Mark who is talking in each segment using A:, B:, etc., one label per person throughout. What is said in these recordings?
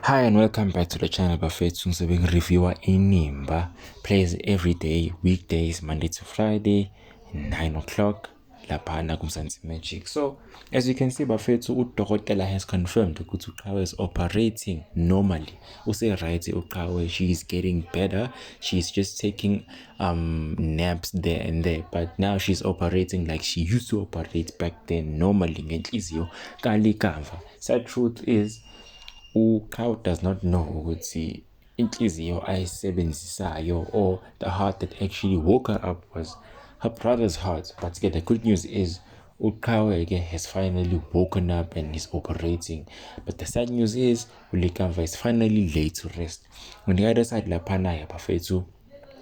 A: Hi and welcome back to the channel. Bafethu Ngisebeng reviewer Inimba plays every day, weekdays, Monday to Friday, 9 o'clock. Laphana kuMzansi Magic. So as you can see, Bafethu uDokotela has confirmed ukuthi uQhawe is operating normally. Use right uQhawe, she is getting better. She's just taking naps there and there, but now she's operating like she used to operate back then normally ngenhliziyo kalikava. Sad truth is uQhawe does not know ukuthi inhliziyo ayisebenzisayo or the heart that actually woke her up was her brother's heart. But the good news is uQhawe has finally woken up and is operating. But the sad news is uLikava is finally laid to rest. On the other side laphana bafethu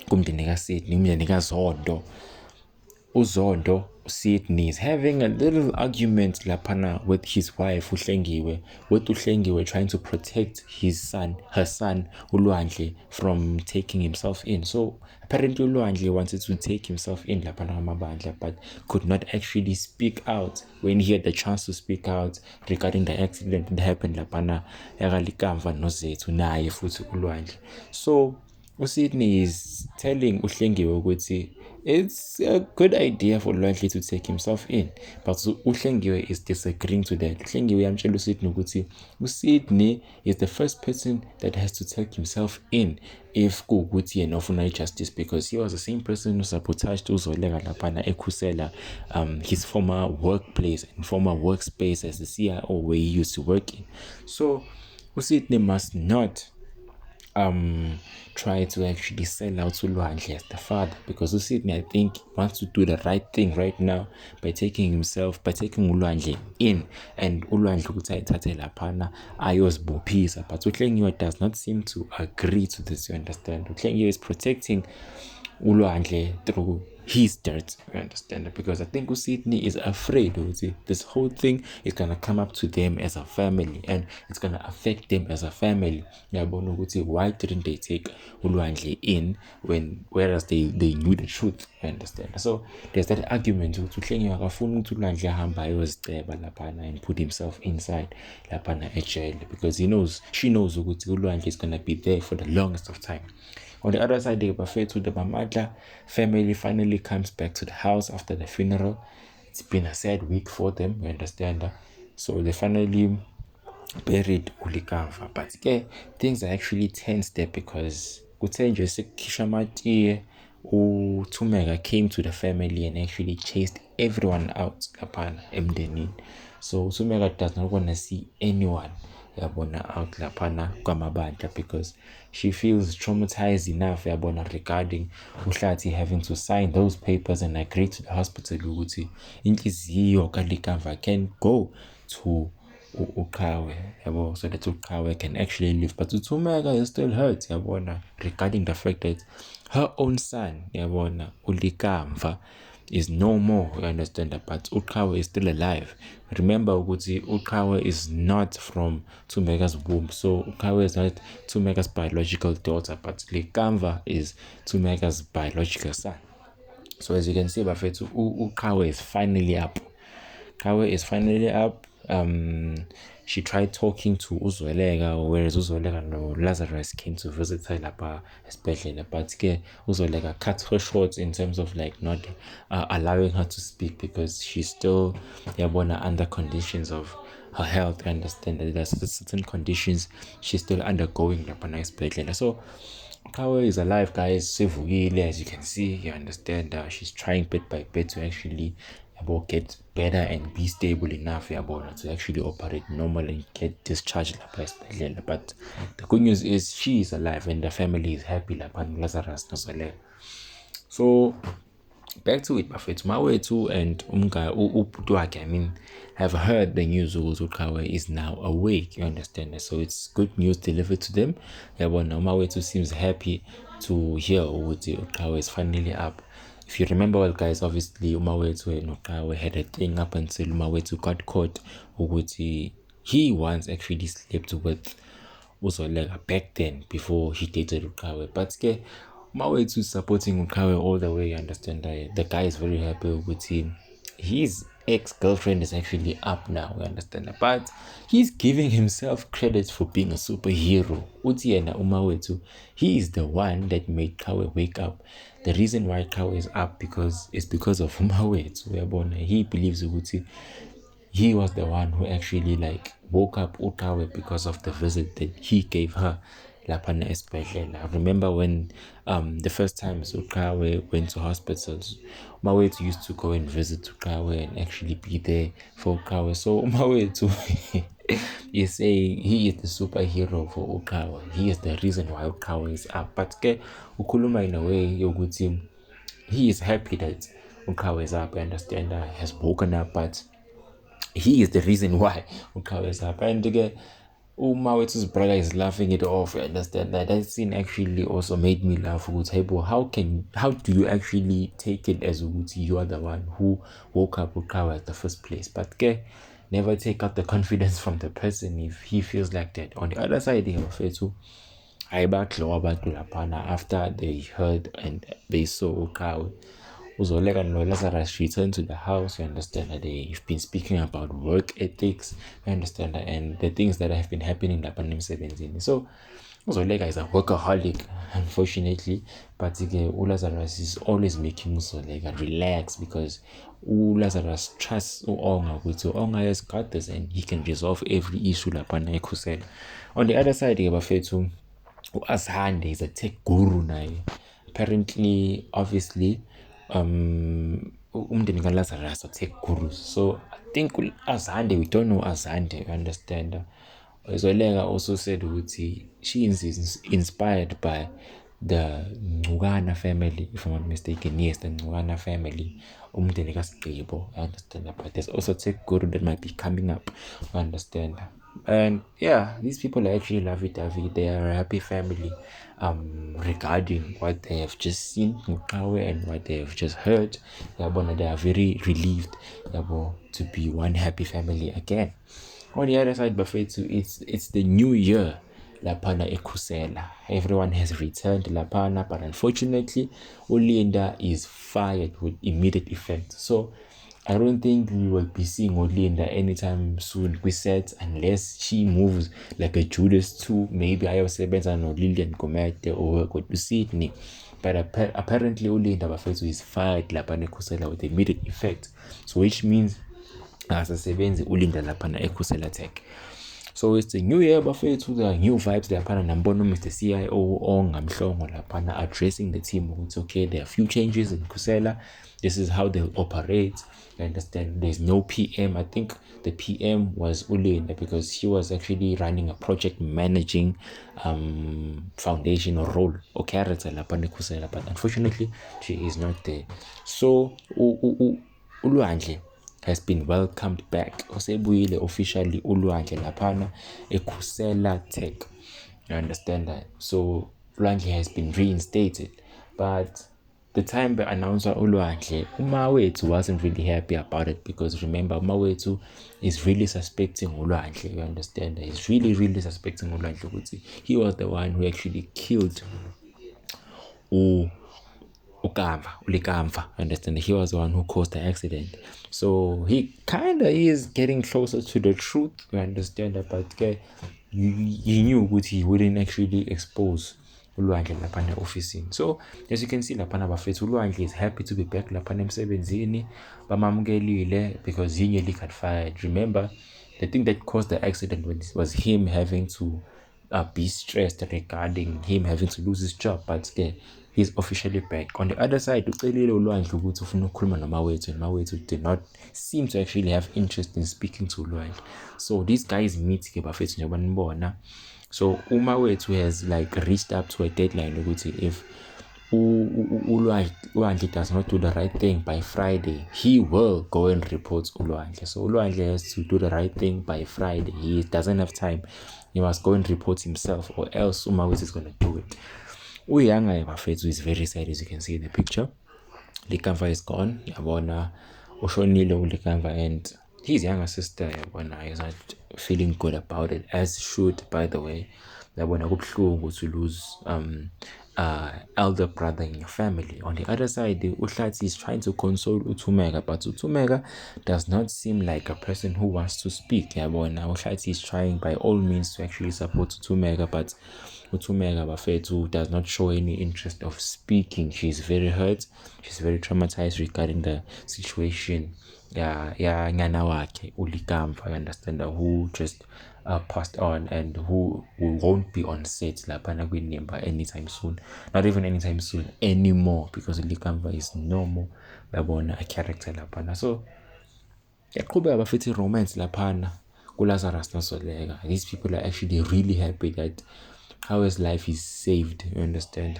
A: kumndeni kaSydney, umndeni kaZondo. uZondo Sydney is having a little argument laphana with his wife uHlengiwe, with uHlengiwe trying to protect her son uLwandle from taking himself in. So apparently uLwandle wanted to take himself in laphana kamabandla, but could not actually speak out when he had the chance to speak out regarding the accident that happened laphana ekaLikamva noZethu naye futhi uLwandle. So uSydney is telling uHlengiwe ukuthi it's a good idea for Lwandle to take himself in, but uHlengiwe is disagreeing to that. uHlengiwe yamtshela uSydney ukuthi uSydney is the first person that has to take himself in if kuwukuthi yena ufuna justice, because he was the same person who sabotaged uZoleka laphana ekhusela his former workplace and former workspace as the CIO where he used to work in. So uSydney must not try to actually sell out to Lwandle as the father, because uSydney, I think, wants to do the right thing right now by taking uLwandle in, and uLwandle ukuthi ayithathe laphana ayozibopisa. But uHlengiwe does not seem to agree to this, you understand. uHlengiwe is protecting uLwandle through his dirt, you understand, because I think Sydney is afraid this whole thing is gonna come up to them as a family and it's gonna affect them as a family. Why didn't they take uLwandle in whereas they knew the truth, you understand? So there's that argument uHlengiwe akafuni ukuthi uLwandle ahambe ayoziceba laphana and put himself inside laphana ejail, because she knows ukuthi uLwandle is gonna be there for the longest of time. On the other side, the Bamatla family finally comes back to the house after the funeral. It's been a sad week for them, you understand. So they finally buried uLikava. But things are actually tense there, because Kutenje Kishamati Tumega came to the family and actually chased everyone out upon Emdeni. So Tumega does not want to see anyone out laphana kwamabandla, because she feels traumatized enough regarding uHlathi having to sign those papers and agree to the hospital ukuthi inhliziyo kaLikava can go to uQhawe, so that uQhawe can actually live. But uThumeka is still hurt regarding the fact that her own son uLikava is no more, you understand that, but uQhawe is still alive. Remember ukuthi uQhawe is not from Thumeka's womb, so uQhawe is not Thumeka's biological daughter, but Likava is Thumeka's biological son. So as you can see, bafethu uQhawe is finally up. Qawe is finally up. She tried talking to uZoleka, whereas uZoleka no Lazarus came to visit her lapha esibhedlela, but uZoleka cut her short in terms of not allowing her to speak, because she's still under conditions of her health. I understand that there's certain conditions she's still undergoing lapha esibhedlela. So Qawe is alive, guys. Sevukile, as you can see, you understand. She's trying bit by bit to actually get better and be stable enough to actually operate normal and get discharged. But the good news is she is alive and the family is happy. Lazarus no. So back to it, bafethu mawethu and ubhuti have heard the news ukuthi uQhawe is now awake, you understand. So it's good news delivered to them. Mawethu seems happy to hear ukuthi uQhawe is finally up. If you remember well, guys, obviously Umawethu and uQhawe had a thing up until Umawethu got caught ukuthi he once actually slept with uZoleka back then before he dated uQhawe. But Umawethu is supporting uQhawe all the way, you understand. The guy is very happy with him. He's ex-girlfriend is actually up now, you understand? But he's giving himself credit for being a superhero. Uthi yena umawethu, he is the one that made Kawe wake up. The reason why Kawe is up is because of umawethu. Uyabona, he believes ukuthi he was the one who actually like woke up Ukawe because of the visit that he gave her laphana esibhedlela. I remember when the first time Ukawe went to hospitals, Mawethu used to go and visit Ukawe and actually be there for Ukawe. So Mawethu is saying he is the superhero for Ukawe. He is the reason why Ukawe is up. But ke ukhuluma in a way yokuthi he is happy that Ukawe is up, I understand, has woken up, but he is the reason why Ukawe is up. And again, Umawethu's brother is laughing it off. You understand that? That scene actually also made me laugh. How do you actually take it as you are the one who woke up Ukawe at the first place? But okay, never take out the confidence from the person if he feels like that. On the other side, after they heard and they saw Ukawe, Uzoleka and Lazarus returned to the house. You understand that they've been speaking about work ethics. You understand that, and the things that have been happening in Lapanim 17. So Uzoleka is a workaholic, unfortunately, but Lazarus is always making Uzoleka relax because Lazarus trusts Onga, which Onga has got this and he can resolve every issue Lapana Ekusel. On the other side, Azhande is a tech guru now. Apparently, obviously, umndeni kaLazarus tech gurus. So I think Azhande, we don't know Azhande, you understand? Zolega also said ukuthi she is inspired by the Ngugana family, if I'm not mistaken. Yes, the Ngugana family, umndeni kaSigqibo, I understand? But there's also tech guru that might be coming up, you understand? And yeah, these people are actually lovey-dovey. They are a happy family regarding what they have just seen and what they have just heard. They are very relieved to be one happy family again. On the other side, Bafethu, it's the new year Lapana Ekusela. Everyone has returned Lapana, but unfortunately Olinda is fired with immediate effect. So I don't think we will be seeing Olinda anytime soon. We said unless she moves like a Judas too, maybe I have said no Lilian Gomete or go to Sydney. But apparently Olinda Bafethu is fired Lapana Ekusela with immediate effect. So which means asasebenzi ulinda laphana ekhusela tech. So it's the new year bafethu, the new vibes laphana nambono Mr. CIO ongamhlongo laphana addressing the team. It's okay, there are a few changes in Khusela. This is how they operate. I understand there's no PM. I think the PM was Ulinda because she was actually running a project managing foundational role or character laphana ekhusela, but unfortunately she is not there. So Ulwandle has been welcomed back. Osebuyile officially Ulwandle laphana ekhusela tech. You understand that? So Ulwandle has been reinstated. But the time the announcer Ulwandle, Umawethu wasn't really happy about it because remember Umawethu is really suspecting Ulwandle. You understand that? He's really suspecting Ulwandle. He was the one who actually killed Ulikamva, understand? He was the one who caused the accident. So he kind of is getting closer to the truth, you understand? But he knew what he wouldn't actually expose Ulwandle lapana officing. So as you can see lapana bafethu Ulwandle is happy to be back lapana emsebenzini, bamamkelile because he nearly got fired. Remember, the thing that caused the accident was him having to be stressed regarding him having to lose his job, but he's officially back. On the other side, ucelile uLwandle ukuthi ufuna ukukhuluma noMawethu, and Mawethu did not seem to actually have interest in speaking to uLwandle. So these guys meet ke bafethu njengoba nibona. So uMawethu has like reached up to a deadline ukuthi if uLwandle does not do the right thing by Friday, he will go and report uLwandle. So uLwandle has to do the right thing by Friday. He doesn't have time. He must go and report himself, or else Umawethu is going to do it. Uyanga bafethu is very sad, as you can see in the picture. Likamva is gone. Yabona ushonile uLikamva, and his younger sister yabona is not feeling good about it, as should, by the way. Yabona kubuhlungu to lose elder brother in your family. On the other side, Uhlati is trying to console Utumega, but Utumega does not seem like a person who wants to speak. Yabona, Uhlati is trying by all means to actually support Utumega, but Utumega Bafetu does not show any interest of speaking. She's very hurt. She's very traumatized regarding the situation. Yeah, nyana wakhe uLikamva, you understand, who just passed on and who won't be on set laphana kwiNemba anytime soon, not even anytime soon anymore, because uLikamva is no more babona a character laphana. So yaqhubeka bafithi romance laphana kuLazarus noZoleka. These people are actually really happy that how his life is saved, you understand.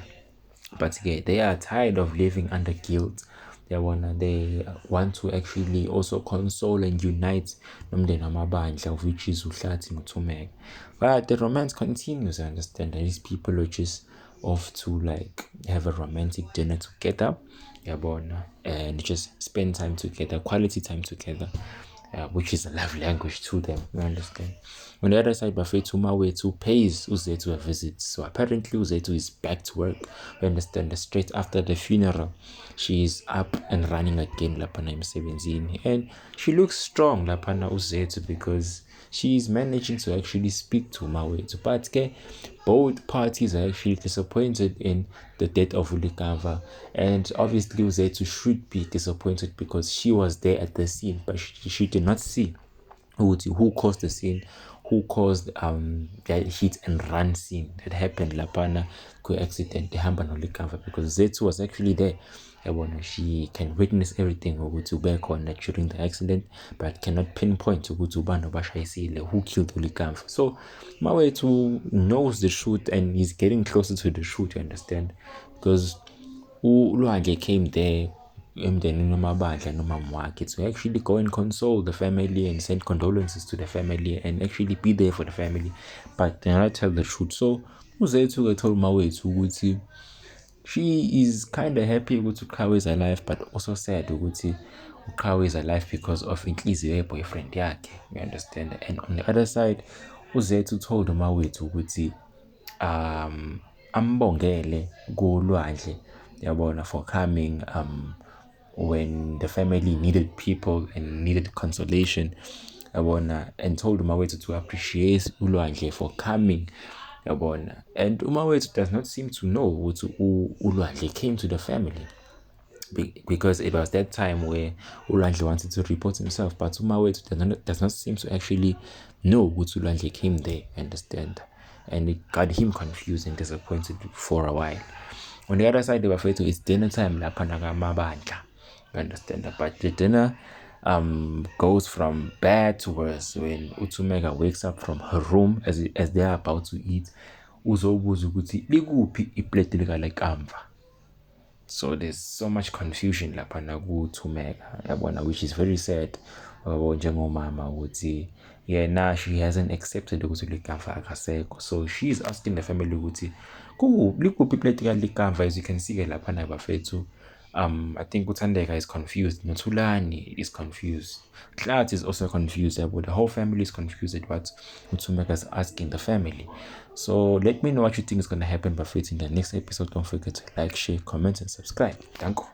A: But yeah, they are tired of living under guilt. They want to actually also console and unite nomndeni wamabandla, of which is Uhlati noThumeka. But the romance continues, I understand. And these people are just off to like have a romantic dinner together, and just spend time together, quality time together. Which is a love language to them, you understand. On the other side, Bafethu Mawethu pays Uzethu a visit. So apparently Uzethu is back to work, you understand. Straight after the funeral, she is up and running again lapana emsebenzini, and she looks strong lapana Uzethu, because she is managing to actually speak to Mawethu. But both parties are actually disappointed in the death of uLikamva, and obviously Uzethu should be disappointed because she was there at the scene, but she did not see who caused the scene, who caused the hit and run scene that happened lapana accident ihamba noLikamva, because Zethu was actually there. She can witness everything ukuthi bekhona during the accident, but cannot pinpoint ukuthi ubani obashayisile, who killed uLikamva. So Mawethu knows the truth and he's getting closer to the truth, you understand, because uLwandle came there emndenini wamabandla nomama wakhe to actually go and console the family and send condolences to the family and actually be there for the family, but they not tell the truth. So uZethu told Mawethu ukuthi she is kind of happy ukuthi uQhawe is alive, but also sad ukuthi uQhawe is alive because of inhliziyo ye-boyfriend yakhe, you understand. And on the other side, uZethu told Mawethu ukuthi ambongele kuLwandle, yabona, for coming when the family needed people and needed consolation, yabona, and told Mawethu to appreciate uLwandle for coming, yabona. And Mawethu does not seem to know what uLwandle came to the family, because it was that time where uLwandle wanted to report himself, but Mawethu does not seem to actually know what uLwandle came there, understand, and it got him confused and disappointed for a while. On the other side, Bafethu, it's dinner time lapha nakamabandla, you understand, but the dinner goes from bad to worse when Utumega wakes up from her room as they are about to eat. Uzobuza ukuthi likuphi iplate likaLikamva. So there's so much confusion lapha kuThumeka, yabona, which is very sad. Njengomama ukuthi yena she hasn't accepted ukuthi uLikamva akasekho, so she's asking the family ukuthi likuphi iplate likaLikamva. As you can see lapha Bafethu, I think Uthandeka is confused, Nothulani is confused, Hlathi is also confused, but the whole family is confused at what Utumeka is asking the family. So let me know what you think is going to happen, Bafethu, in the next episode. Don't forget to like, share, comment and subscribe. Thank you.